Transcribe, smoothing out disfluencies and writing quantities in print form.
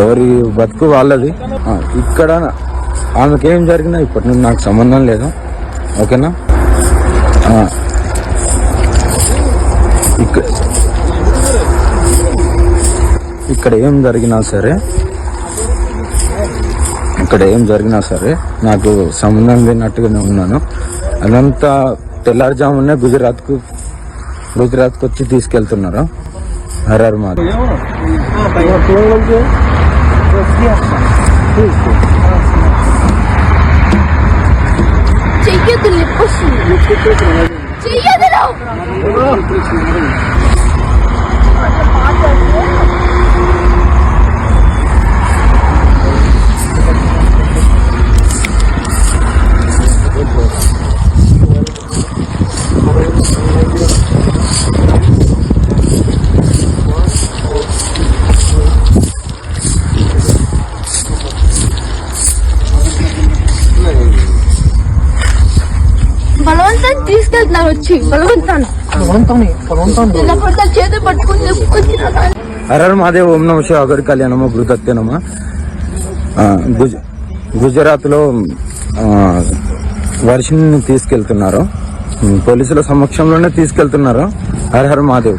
ఎవరి బతుకు వాళ్ళది. ఇక్కడ ఆమెకేం జరిగినా ఇప్పటి నుండి నాకు సంబంధం లేదు. ఓకేనా? ఇక్కడ ఏం జరిగినా సరే నాకు సంబంధం లేనట్టుగానే ఉన్నాను. అదంతా తెల్లారుజామునే గుజరాత్కు వచ్చి తీసుకెళ్తున్నారు. హర్ మాది. బలవంతాన్ని తీసుకెళ్తున్నారు వచ్చి చేతులు పట్టుకుని హర మహాదేవ్. ఓం నమ శివాయ. అగరి కళ్యాణమా గురుదత్తేనమా. గుజరాత్ లో వర్షిని తీసుకెళ్తున్నారు. పోలీసుల సమక్షంలోనే తీసుకెళ్తున్నారు. హర హర మహాదేవ్.